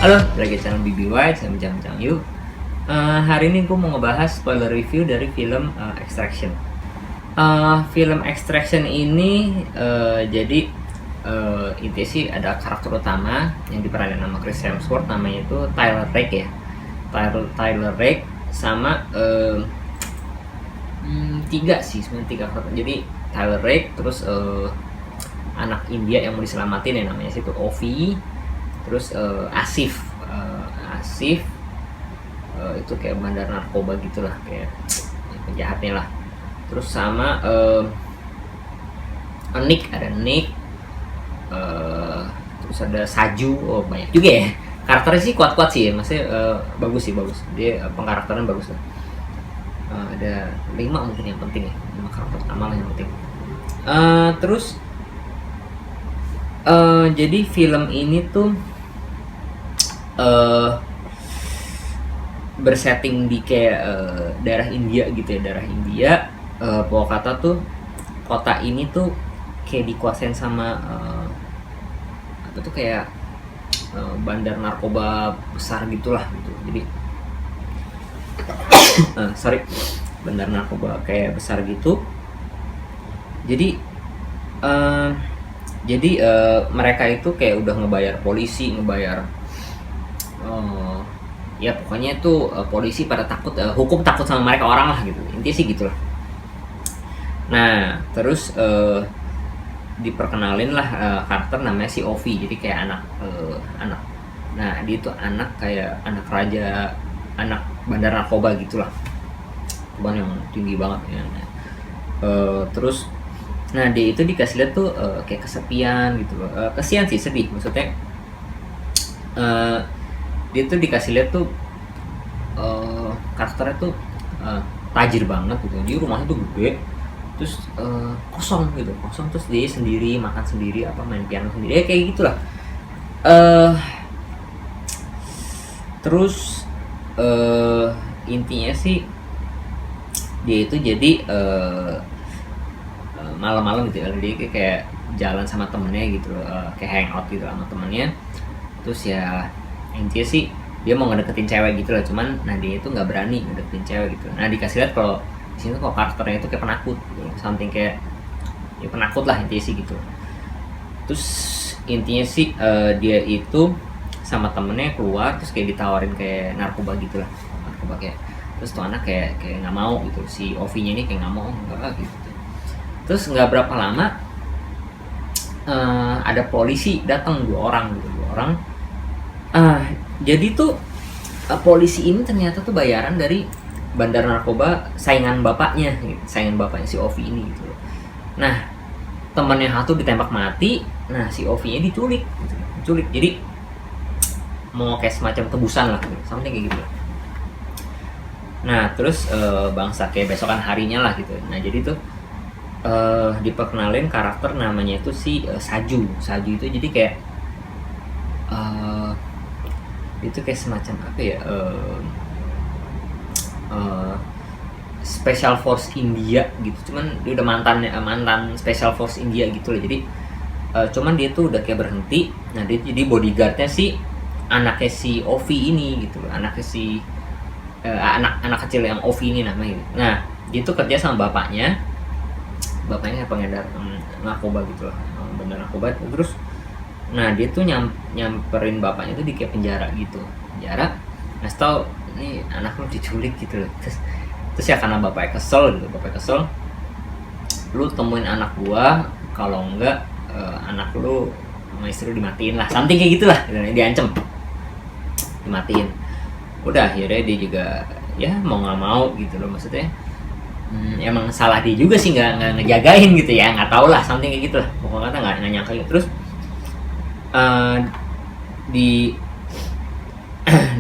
Halo, lagi channel BBY, saya Bincang-Bincang Yuk. Hari ini gue mau ngebahas spoiler review dari film Extraction. Film Extraction ini jadi intinya sih ada karakter utama yang diperanin sama Chris Hemsworth, namanya itu Tyler Rake ya. Tyler Rake sama tiga sih sebenarnya, tiga karakter. Jadi Tyler Rake, terus anak India yang mau diselamatin ya, namanya situ Ovi, terus Asif itu kayak bandar narkoba gitulah, kayak penjahatnya lah. Terus sama Nick, ada Nick, terus ada Saju. Oh, banyak juga ya karakternya sih, kuat sih ya, maksudnya bagus dia, pengkarakteran bagus lah. Ada 5 mungkin yang penting ya, 5 karakter utama lah yang penting. Terus jadi film ini tuh bersetting di kayak daerah India gitu ya, daerah India. Pokok kata tuh kota ini tuh kayak dikuasain sama apa tuh, kayak bandar narkoba besar gitulah gitu. Jadi bandar narkoba kayak besar gitu. Jadi mereka itu kayak udah ngebayar polisi, ya pokoknya itu polisi pada takut, hukum takut sama mereka, orang lah gitu, intinya sih gitulah. Nah terus diperkenalin lah karakter namanya si Ovi, jadi kayak anak. Nah dia itu anak kayak anak raja, anak bandar narkoba gitulah, cuman yang tinggi banget ya. Terus nah dia itu dikasih lihat tuh kayak kesepian gitu loh, kesian sih, sedih maksudnya. Dia tuh dikasih lihat tuh karakternya tuh tajir banget gitu, dia rumahnya tuh gede, terus kosong, terus dia sendiri makan sendiri, apa main piano sendiri ya, kayak gitulah. Terus intinya sih dia itu jadi malam-malam gitu ya, dia kayak jalan sama temennya gitu, kayak hangout gitu sama temennya. Terus ya intinya sih dia mau ngedeketin cewek gitu lah, cuman nah dia itu nggak berani ngedeketin cewek gitu. Nah dikasih lihat kalau di sini tuh kalau karakternya itu kayak penakut gitu, something kayak ya penakut lah intinya sih gitu. Terus intinya sih dia itu sama temennya keluar, terus kayak ditawarin kayak narkoba gitu lah, narkoba kayak. Terus tuh anak kayak nggak mau gitu, si Ovi-nya ini kayak nggak mau, enggak gitu. Terus nggak berapa lama ada polisi datang, 2 orang. Jadi tuh polisi ini ternyata tuh bayaran dari bandar narkoba saingan bapaknya si Ovi ini gitu. Nah temannya satu ditembak mati, nah si Ovi-nya diculik. Jadi mau kayak semacam tebusan lah, something kayak gitu. Nah terus bangsa kayak besokan harinya lah gitu. Nah jadi tuh diperkenalin karakter namanya itu si Saju itu jadi kayak itu kayak semacam apa ya, Special Force India gitu, cuman dia udah mantan Special Force India gitu loh. Jadi cuman dia tuh udah kayak berhenti. Nah dia jadi bodyguardnya si anaknya si Ovi ini gitu loh, anaknya si anak kecil yang Ovi ini namanya gitu. Nah dia tuh kerja sama bapaknya pengedar narkoba gitu loh, bandar narkoba. Terus nah dia tuh nyamperin bapaknya tuh di kayak penjara. Nah tau ini anak lu diculik gitu loh. Terus ya karena bapaknya kesel, lu temuin anak gua, kalau enggak anak lu sama istri lu dimatiin lah, something kayak gitulah, diancem dimatiin. Udah akhirnya dia juga ya mau nggak mau gitu loh, maksudnya emang salah dia juga sih, nggak ngejagain gitu ya, nggak tau lah, something kayak gitu lah, pokoknya nggak nyangka gitu. Terus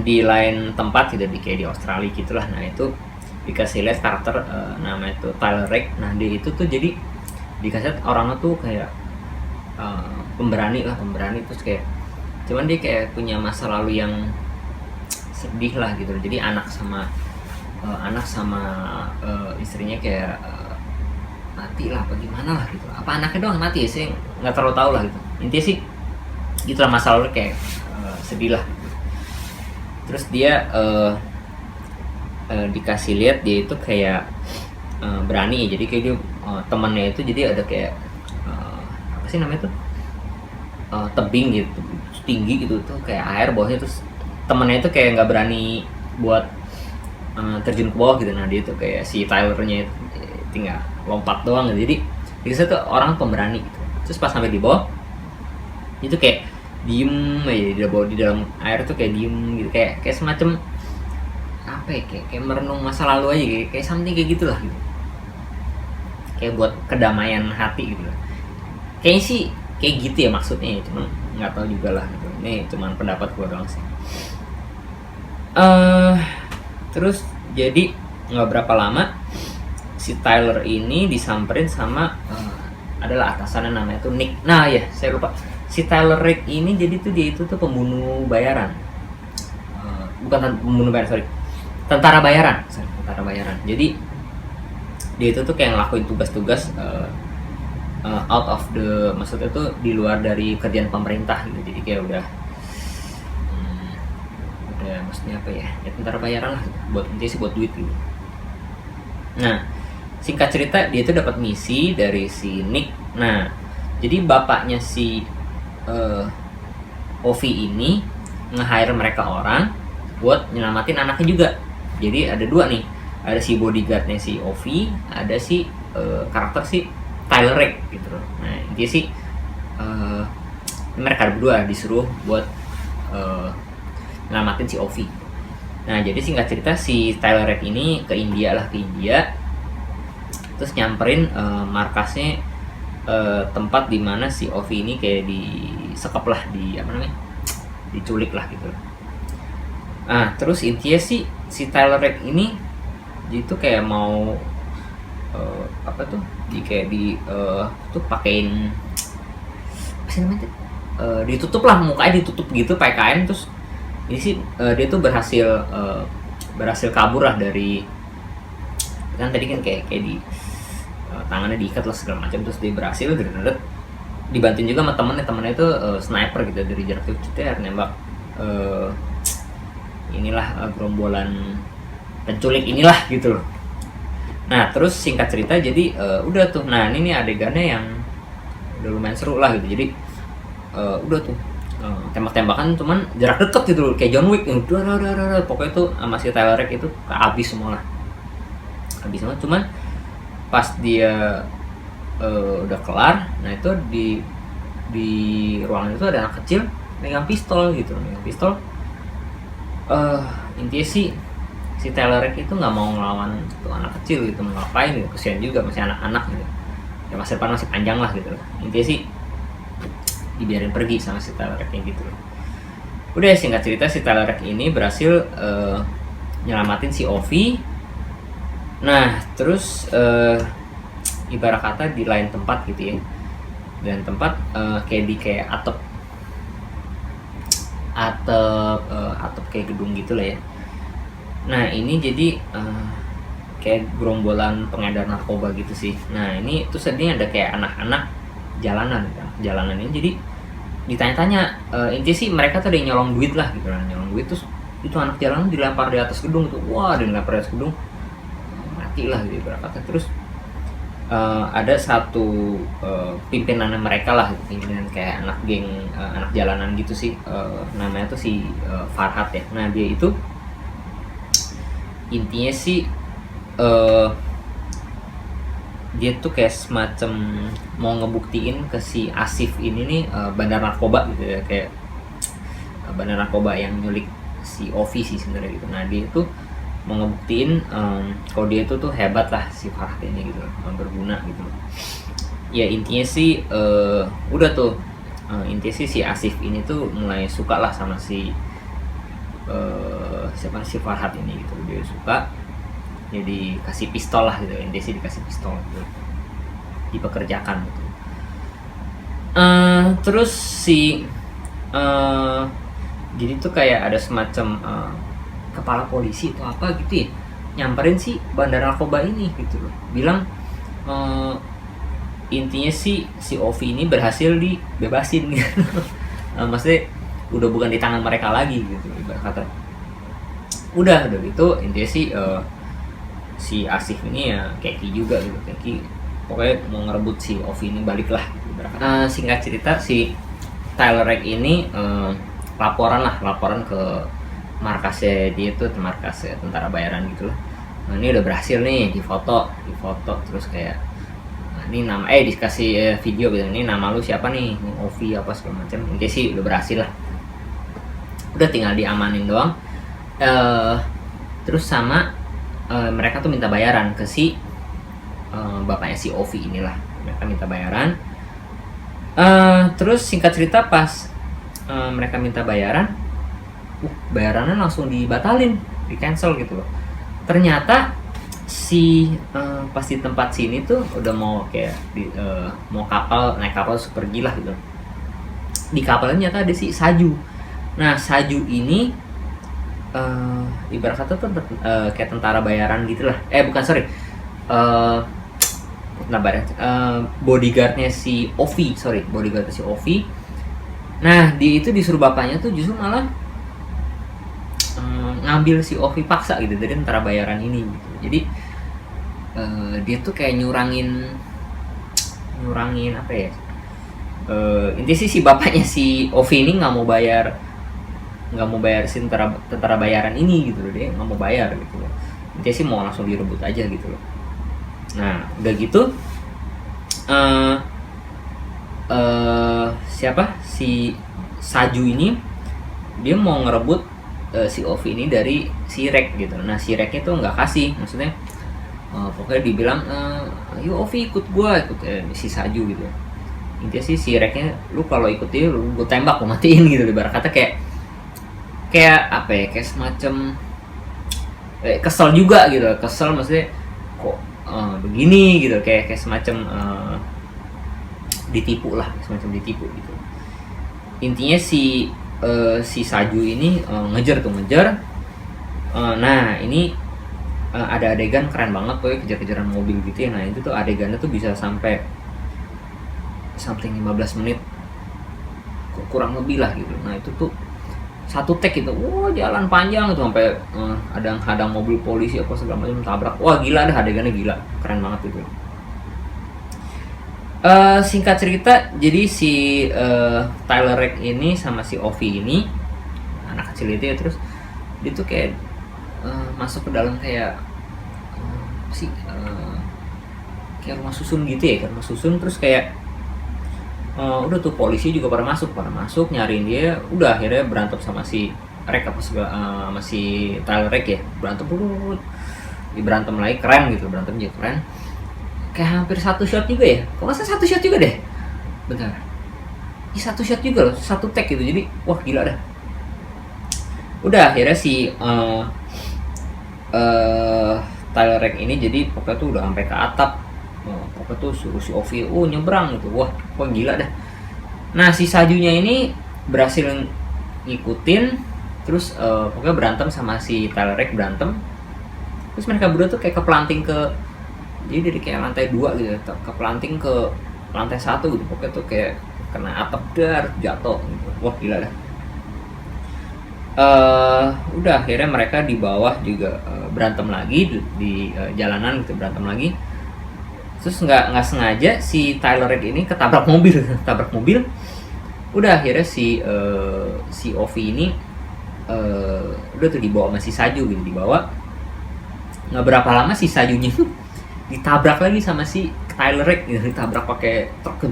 di lain tempat gitu, kayak di Australia gitulah. Nah itu dikasih lihat karakter namanya itu Tyler Rake. Nah dia itu tuh jadi dikasih lihat orangnya tuh kayak pemberani, terus kayak cuman dia kayak punya masa lalu yang sedih lah gitu. Jadi anak sama istrinya kayak mati lah apa gimana lah gitu, apa anaknya doang mati ya, sih nggak terlalu tahu lah gitu. Intinya sih gitulah, masa lalu kayak sedih lah. Terus dia dikasih lihat dia itu kayak berani ya. Jadi kayak dia temannya itu jadi ada kayak apa sih namanya tuh, tebing gitu tinggi gitu tuh kayak air bawahnya, terus temennya itu kayak nggak berani buat terjun ke bawah gitu. Nah dia tuh kayak si Tylernya itu tinggal lompat doang gitu. Jadi di situ tuh orang pemberani gitu. Terus pas sampai di bawah itu kayak diem aja di dalam air tuh kayak diem gitu, kayak semacam apa ya, kayak merenung masa lalu aja, kayak something kayak gitulah gitu. Kayak buat kedamaian hati gitu. Kayaknya sih kayak gitu ya maksudnya ya, cuman nggak tahu juga lah gitu. Ini cuman pendapat gue doang sih. Terus jadi nggak berapa lama si Tyler ini disamperin sama adalah atasannya namanya tuh Nick. Nah ya saya lupa, si Tyler Rake ini jadi tuh dia itu tuh pembunuh bayaran. Bukan pembunuh bayaran, sorry, tentara bayaran. Jadi dia itu tuh kayak ngelakuin tugas-tugas out of the, maksudnya tuh di luar dari kerjaan pemerintah gitu. Jadi kayak udah maksudnya apa ya, tentara bayaran lah gitu. Buat intinya sih buat duit gitu. Nah singkat cerita dia tuh dapat misi dari si Nick. Nah jadi bapaknya si Ovi ini nge-hire mereka orang buat nyelamatin anaknya juga. Jadi ada dua nih, ada si bodyguardnya si Ovi, ada si karakter si Tyler Rake gitu loh. Nah intinya sih mereka berdua disuruh buat nyelamatin si Ovi. Nah jadi singkat cerita si Tyler Rake ini ke India, terus nyamperin markasnya, tempat dimana si Ovi ini kayak disekap lah, diculik lah gitu. Nah terus intinya sih si Tyler Rake ini itu kayak mau apa tuh, kayak tuh pakein apa sih namanya, ditutup lah mukanya, ditutup gitu pakai kain. Terus ini sih dia tuh berhasil kabur lah dari, kan tadi kan kayak di tangannya diikat lah segala macam. Terus dia berhasil dibantuin juga sama temennya itu sniper gitu, dari jarak jauh nembak inilah gerombolan penculik inilah gitu loh. Nah terus singkat cerita jadi udah tuh, nah ini nih adegannya yang udah lumayan seru lah gitu. Jadi udah tuh tembak-tembakan cuman jarak deket gitu loh, kayak John Wick yang pokoknya tuh sama si Tyler Rake itu habis semua. Cuman pas dia udah kelar, nah itu di ruangan itu ada anak kecil megang pistol. Intinya sih si Tyler Rake itu nggak mau ngelawan tuh anak kecil gitu, mau ngapain gitu, kesian juga masih anak-anak gitu ya, masa depan masih panjang lah gitu. Intinya sih dibiarin pergi sama si Tyler Rake gitu. Udah singkat cerita si Tyler Rake ini berhasil nyelamatin si Ovi. Nah terus ibarat kata di lain tempat gitu ya, dan tempat kayak atap kayak gedung gitu lah ya. Nah ini jadi kayak gerombolan pengedar narkoba gitu sih. Nah ini tuh sedihnya ada kayak anak-anak jalanan ini, jadi ditanya-tanya, intinya sih mereka tuh ada yang nyolong duit lah gitu kan, terus itu anak jalanan dilempar di atas gedung tuh, dilempar di atas gedung mati lah gitu berapa. Terus ada satu pimpinan mereka lah, pimpinan kayak anak geng anak jalanan gitu sih, namanya tuh si Farhat ya. Nah dia itu intinya sih dia tuh kayak semacam mau ngebuktiin ke si Asif ini nih bandar narkoba gitu ya, kayak bandar narkoba yang nyulik si Ovi sih sebenarnya gitu. Nah dia tuh mau ngebuktiin kalau dia itu tuh hebat lah si Farhat ini gitu, berguna gitu. Ya intinya sih udah tuh intinya sih si Asif ini tuh mulai suka lah sama si si Farhat ini gitu. Dia suka, jadi kasih pistol lah gitu, intinya sih dikasih pistol gitu, dipekerjakan gitu. Terus si jadi tuh kayak ada semacam kepala polisi atau apa gitu ya, nyamperin si bandar narkoba ini gitu loh, bilang intinya sih si Ovi ini berhasil dibebasin gitu. Maksudnya udah bukan di tangan mereka lagi gitu ibarat kata. Udah gitu intinya sih si Asif ini ya Keki juga gitu. Keki pokoknya mau ngerebut si Ovi ini balik lah gitu. Singkat cerita si Tyler Rake ini laporan ke markasnya dia itu, markas tentara bayaran gitu loh. Nah, ini udah berhasil nih difoto terus kayak ini nama dikasih video gitu, ini nama lu siapa nih, Ovi apa segala macam. Intinya sih udah berhasil lah, udah tinggal diamanin doang. Terus sama mereka tuh minta bayaran ke si bapaknya si Ovi inilah, mereka minta bayaran. Terus singkat cerita pas mereka minta bayaran, bayarannya langsung dibatalin, di cancel gitu loh. Ternyata si pas di tempat sini tuh udah mau kayak mau naik kapal super gila gitu. Di kapalnya ternyata ada si Saju. Nah Saju ini ibarat kata tuh kayak tentara bayaran gitulah. Bodyguardnya si Ovi. Nah dia itu disuruh bapaknya tuh justru malah ngambil si Ovi paksa gitu dari tentara bayaran ini gitu. Jadi dia tuh kayak nyurangin apa ya, intinya sih si bapaknya si Ovi ini nggak mau bayar si tentara bayaran ini gitu loh. Dia nggak mau bayar gitu loh, intinya sih mau langsung direbut aja gitu loh. Nah udah gitu si Saju ini dia mau ngerebut si Ovi ini dari si Rek gitu. Nah si Reknya tuh nggak kasih, maksudnya pokoknya dibilang ayo Ovi ikut si Saju gitu. Intinya sih si Reknya, lu kalau ikut dia lu gue tembak, gue matiin gitu. Ibarat kata kayak apa ya, kayak semacam kesel juga gitu, maksudnya kok begini gitu, kayak semacam ditipu gitu. Intinya si Saju ini ngejar. Nah ini ada adegan keren banget tuh, kejar-kejaran mobil gitu ya. Nah itu tuh adegannya tuh bisa sampai something 15 menit kurang lebih lah gitu. Nah itu tuh satu take itu, jalan panjang itu sampai ada hadang mobil polisi apa segala macam, tabrak. Gila dah, adegannya gila, keren banget itu. Singkat cerita, jadi si Tyler Rake ini sama si Ovi ini, anak kecil itu ya, terus dia tuh kayak masuk ke dalam kayak kayak rumah susun gitu ya, terus kayak udah tuh polisi juga pada masuk nyariin dia. Udah akhirnya berantem sama si Rake sama si Tyler Rake ya, berantem lagi, keren gitu, berantemnya keren. Kayak hampir satu shot juga ya, kok nggak salah satu shot juga deh, bentar, ini satu shot juga loh, satu take gitu. Jadi gila dah. Udah akhirnya si Tyler Rake ini jadi pokoknya tuh udah sampai ke atap, pokoknya tuh suruh si Ovi nyebrang gitu. Gila dah. Nah si Sajunya ini berhasil ngikutin, terus pokoknya berantem sama si Tyler Rake, terus mereka berdua tuh kayak keplanting jadi dari kayak lantai 2 gitu, keplanting ke lantai 1 gitu. Pokoknya tuh kayak kena atap, jatuh gitu. Gila dah. Udah akhirnya mereka di bawah juga berantem lagi di jalanan gitu, berantem lagi. Terus nggak sengaja si Tyler Rake ini ketabrak mobil. Udah akhirnya si Ovi ini udah tuh dibawa sama si Saju gitu, dibawa. Nggak berapa lama si Sajunya tuh ditabrak lagi sama si Tyler Rake gitu, ditabrak pakai truk,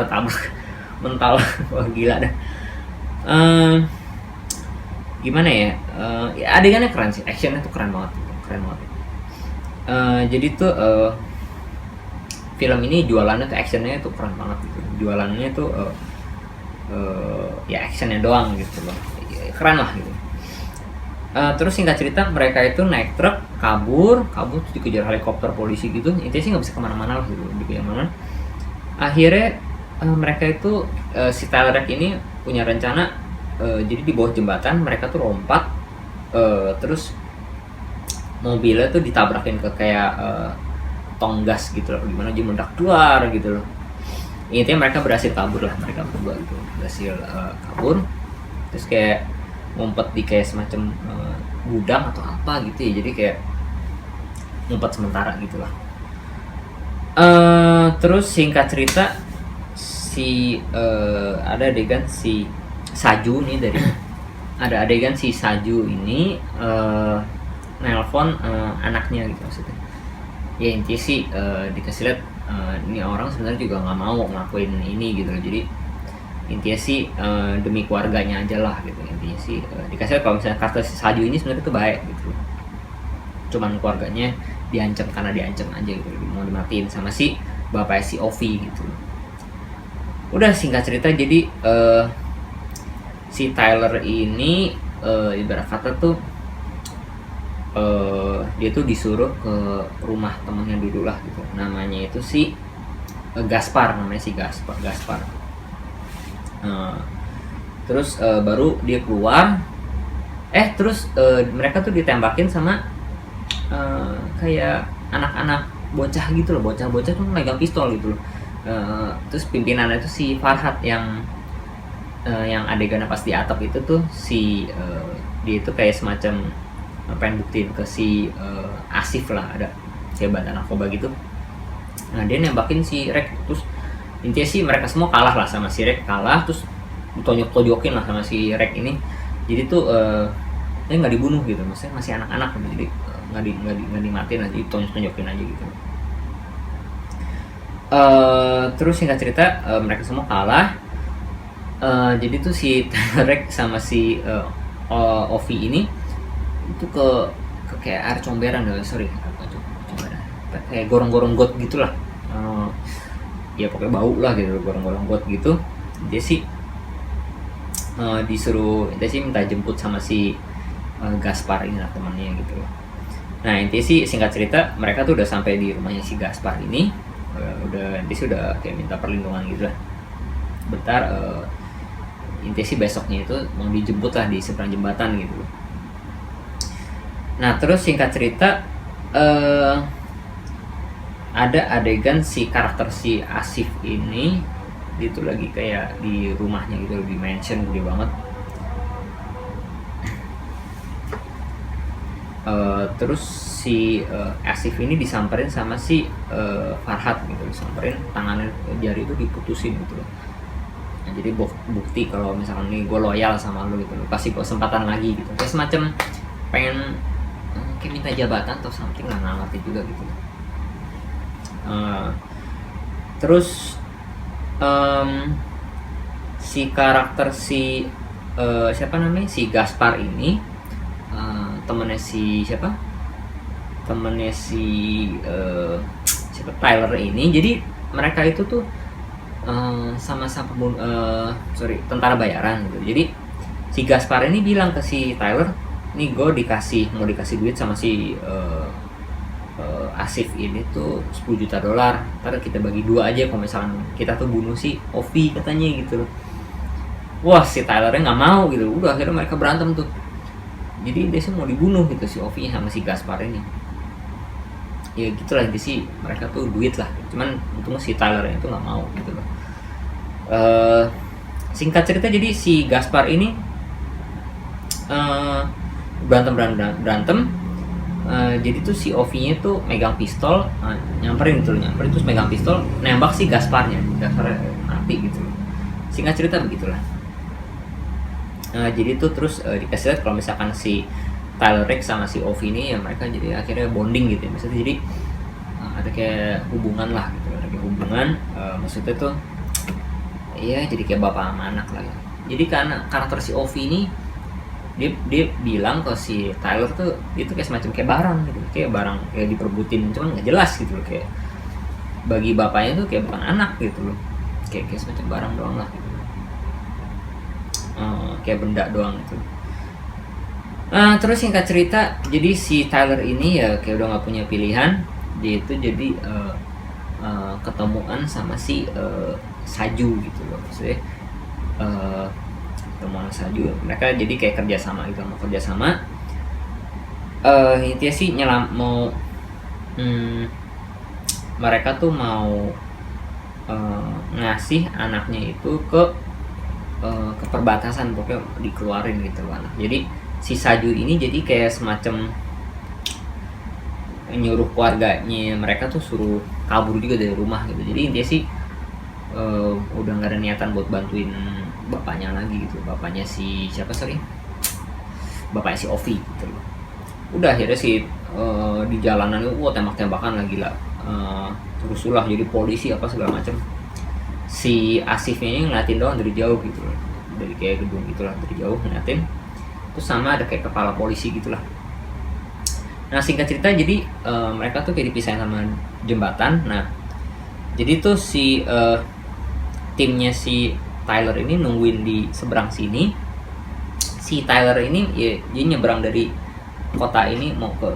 tabrak mental. Gila dah. Gimana ya, adegannya keren sih, actionnya tuh keren banget. Jadi tuh film ini jualannya tuh actionnya tuh keren banget gitu. Jualannya tuh ya actionnya doang gitu loh, keren lah gitu. Terus singkat cerita, mereka itu naik truk, kabur terus dikejar helikopter polisi gitu. Intinya sih nggak bisa kemana-mana lah gitu, mana. Akhirnya mereka itu si Tyler Rake ini punya rencana, jadi di bawah jembatan mereka tuh lompat, terus mobilnya tuh ditabrakin ke kayak tong gas gitu loh, gimana dia meledak keluar gitu loh. Intinya mereka berhasil kabur lah, mereka berdua gitu berhasil kabur. Terus kayak ngumpet di kayak semacam gudang atau apa gitu ya, jadi kayak ngumpet sementara gitu lah. Terus singkat cerita ada adegan si Saju nih dari ada adegan si Saju ini nelpon anaknya gitu maksudnya. Ya intinya sih dikasih lihat ini orang sebenarnya juga nggak mau ngelakuin ini gitu loh. Jadi intinya sih demi keluarganya aja lah gitu. Intinya sih dikasih lihat kalau misalnya karakter si Saju ini sebenarnya tuh baik gitu. Cuman keluarganya diancam karena diancam aja gitu, mau dimatiin sama si bapaknya si Ovi gitu. Udah singkat cerita jadi si Tyler ini ibarat kata tuh dia tuh disuruh ke rumah temennya dulu lah gitu. Namanya itu si Gaspar, namanya si Gaspar. Terus baru dia keluar, terus mereka tuh ditembakin sama kayak anak-anak bocah gitu loh, bocah-bocah tuh megang pistol gitu loh. Terus pimpinannya itu si Farhat yang adegannya pas di atap itu tuh si dia itu kayak semacam pengen buktiin ke si Asif lah, ada kayak badan narkoba gitu. Nah dia nembakin si Rek, terus intinya sih mereka semua kalah lah sama si Rek, kalah terus ditonjok-tonjokin lah sama si Rek ini. Jadi tuh dia nggak dibunuh gitu, maksudnya masih anak-anak gitu, jadi nggak dimatiin aja, ditonjok-tonjokin aja gitu. Terus singkat cerita mereka semua kalah. Jadi tuh si Rek sama si Ovi ini itu ke kayak air comberan, comberan kayak gorong-gorong got gitulah. Ya pokoknya bau lah gitu, gorong-gorong got gitu. Dia sih disuruh, dia sih minta jemput sama si Gaspar ini lah, temannya gitu. Nah intinya sih singkat cerita mereka tuh udah sampai di rumahnya si Gaspar ini. Dia sih udah kayak minta perlindungan gitu lah. Bentar intinya sih besoknya itu mau dijemput lah di seberang jembatan gitu. Nah terus singkat cerita ada adegan si karakter si Asif ini itu lagi kayak di rumahnya gitu, di mansion gede banget. Terus si Asif ini disamperin sama si Farhat gitu, disamperin, tangannya jari itu diputusin gitu loh. Nah, jadi bukti kalau misalkan nih gue loyal sama lo gitu, lo kasih gue kesempatan lagi gitu, kayak semacam pengen kayak minta jabatan atau something lah, nggak ngerti juga gitu. Terus si karakter si siapa namanya si Gaspar ini temennya si siapa Tyler ini. Jadi mereka itu tuh sama-sama tentara bayaran gitu. Jadi si Gaspar ini bilang ke si Tyler, nih gue mau dikasih duit sama si Asif ini tuh $10 juta, ntar kita bagi 2 aja kalau misalkan kita tuh bunuh si Ovi katanya gitu. Wah si Tylernya nggak mau gitu, udah akhirnya mereka berantem tuh. Jadi dia sih mau dibunuh gitu si Ovi sama si Gaspar ini. Ya gitulah, intinya sih mereka tuh duit lah, cuman untungnya si Tylernya itu nggak mau gitu loh. Singkat cerita jadi si Gaspar ini berantem. Jadi tuh si Ovi-nya tuh megang pistol, nyamperin terus megang pistol nembak si Gasparnya mati gitu. Singkat cerita begitulah. Jadi tuh terus dikasih lihat kalau misalkan si Tyler Rake sama si Ovi ini ya mereka jadi akhirnya bonding gitu ya, maksudnya jadi ada kayak hubungan lah gitu, ada kayak hubungan maksudnya tuh ya jadi kayak bapak sama anak lah ya. Jadi karena karakter si Ovi ini dia bilang ke si Tyler tuh itu kayak semacam kayak barang gitu, kayak barang kayak diperbutin, cuman nggak jelas gitu loh, kayak bagi bapaknya tuh kayak bukan anak gitu loh, kayak semacam barang doang lah gitu. Kayak benda doang gitu. Terus singkat cerita jadi si Tyler ini ya kayak udah nggak punya pilihan, dia itu jadi ketemuan sama si Saju gitu loh, maksudnya temuan Saju, mereka jadi kayak kerjasama gitu, mau kerjasama intinya sih mereka tuh mau ngasih anaknya itu ke perbatasan, pokoknya dikeluarin gitu loh anak. Jadi si Saju ini jadi kayak semacam nyuruh keluarganya mereka tuh suruh kabur juga dari rumah gitu. Jadi intinya sih udah nggak ada niatan buat bantuin bapaknya lagi gitu, bapaknya si siapa, sorry, bapaknya si Ovi gitu loh. Udah akhirnya sih di jalanan itu tembak-tembakan lagi lah, terus ulah jadi polisi apa segala macam. Si Asifnya ini ngeliatin doang dari jauh gitu loh, dari kayak gedung gitulah, dari jauh ngeliatin. Terus sama ada kayak kepala polisi gitulah. Nah singkat cerita jadi mereka tuh kayak dipisahin sama jembatan. Nah jadi tuh si timnya si Tyler ini nungguin di seberang sini. Si Tyler ini ya, dia nyebrang dari kota ini mau ke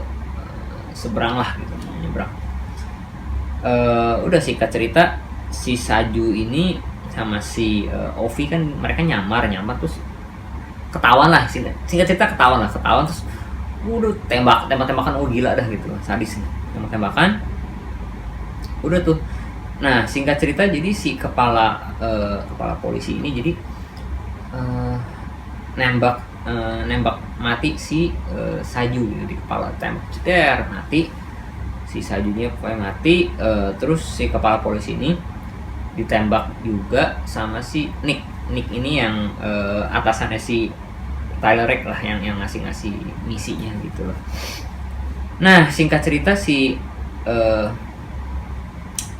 seberang lah gitu, mau nyebrang. Udah singkat cerita si Saju ini sama si Ovi kan mereka nyamar terus ketahuan lah, singkat cerita ketahuan terus udah tembakan gila dah gitu, sadis tembakan udah tuh. Nah singkat cerita jadi si kepala polisi ini jadi nembak mati si Saju gitu, di kepala, tembak ceter mati si Sajunya, pokoknya mati. Terus si kepala polisi ini ditembak juga sama si Nick ini yang atasannya si Tyler Rake lah, yang ngasih misinya gitu loh. Nah singkat cerita si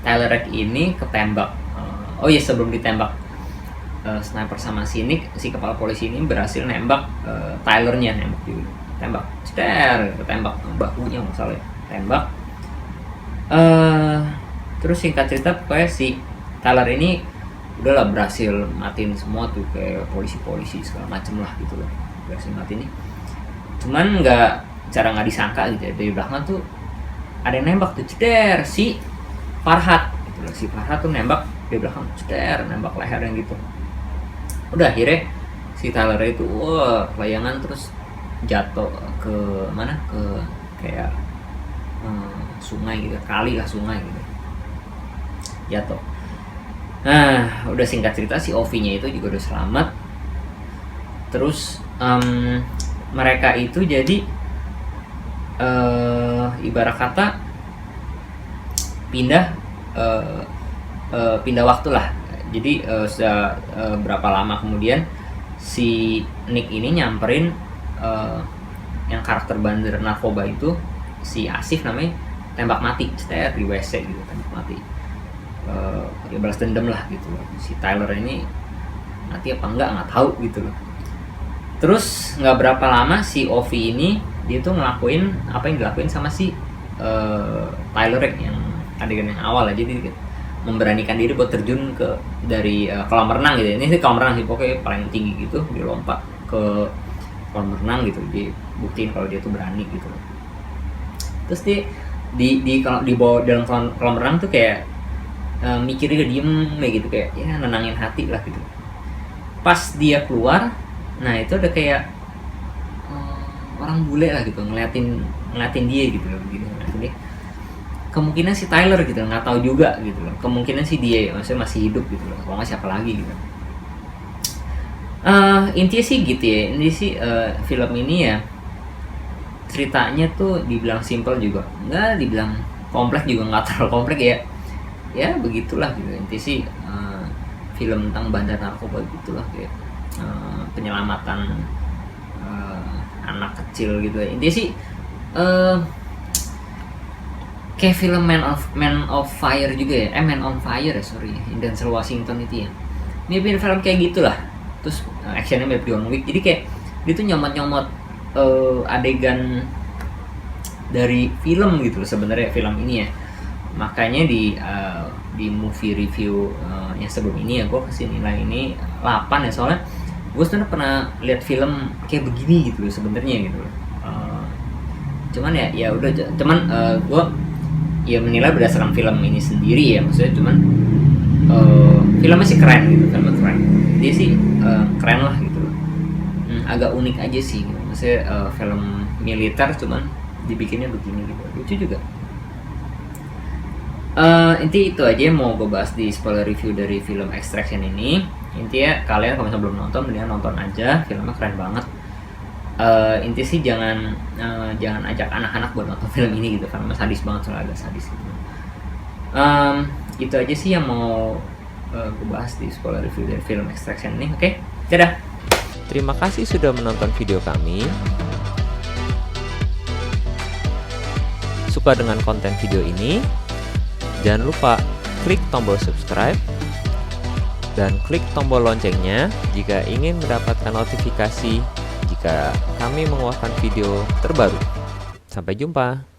Tyler Rake ini ketembak. Sebelum ditembak sniper sama si Nick, si kepala polisi ini berhasil nembak Tylernya, tembak ceter, ketembak bahunya masalah ya, tembak. Terus singkat cerita pokoknya si Tyler ini udahlah berhasil matiin semua tuh kayak polisi segala macem lah gitu loh, berhasil matiin nih. Cuman nggak disangka gitu ya, dari belakang tuh ada yang nembak tuh ceder, si Farhat gitu loh. Si Farhat tuh nembak dari belakang ceder, nembak lehernya gitu. Udah akhirnya si Tyler itu layangan terus jatuh ke mana, ke kayak sungai gitu, kali lah sungai gitu, jatuh. Nah udah singkat cerita si Ovi-nya itu juga udah selamat. Terus mereka itu jadi ibarat kata pindah waktu lah. Jadi sudah berapa lama kemudian si Nick ini nyamperin yang karakter bandar narkoba itu, si Asif namanya, tembak mati ceter di WC gitu, tembak mati. Ya balas dendam lah gitu loh. Si Tyler ini mati apa nggak tahu gitu loh. Terus nggak berapa lama si Ovi ini dia tuh ngelakuin apa yang dilakuin sama si Tyler Rake yang adegan yang awal aja. Jadi memberanikan diri buat terjun ke dari kolam renang gitu. Ini sih kolam renang sih, pokoknya paling tinggi gitu, dia lompat ke kolam renang gitu, dia buktiin kalau dia tuh berani gitu loh. Terus dia di bawah dalam kolam renang tuh kayak mikirnya diem gitu, kayak ya nenangin hati lah gitu. Pas dia keluar, nah itu ada kayak orang bule lah gitu, ngeliatin dia gitu loh, gitu ngeliatin dia. Kemungkinan si Tyler gitu, nggak tahu juga gitu loh. Kemungkinan si dia maksudnya masih hidup gitu loh, kalau nggak siapa lagi gitu. Intinya sih gitu ya, ini sih film ini ya ceritanya tuh dibilang simple juga nggak, dibilang kompleks juga nggak terlalu kompleks ya begitulah gitu. Intinya sih film tentang bandar narkoba gitulah, kayak penyelamatan anak kecil gitu. Intinya sih kayak film Man of Fire juga ya, Man on Fire ya, sorry, Denzel Washington itu ya, mirip film kayak gitulah. Terus actionnya mirip John Wick, jadi kayak dia tuh nyomot adegan dari film gitu sebenarnya film ini ya. Makanya di movie review yang sebelum ini ya gue kasih nilai ini 8 ya, soalnya gue sebenarnya pernah lihat film kayak begini gitu sebenarnya gitu. Cuman ya udah, cuman gue ya menilai berdasarkan film ini sendiri ya, maksudnya cuman filmnya sih keren gitu, filmnya keren, dia sih keren lah gitu. Agak unik aja sih gitu. Maksudnya film militer cuman dibikinnya begini gitu, lucu juga. Inti itu aja yang mau gue bahas di spoiler review dari film Extraction ini. Intinya kalian kalau misalnya belum nonton, mendingan nonton aja, filmnya keren banget. inti sih jangan ajak anak-anak buat nonton film ini gitu, karena sadis banget, soalnya agak sadis gitu. Itu aja sih yang mau gue bahas di spoiler review dari film Extraction ini. Oke, dadah. Terima kasih sudah menonton video kami. Suka dengan konten video ini? Jangan lupa klik tombol subscribe dan klik tombol loncengnya jika ingin mendapatkan notifikasi jika kami mengeluarkan video terbaru. Sampai jumpa.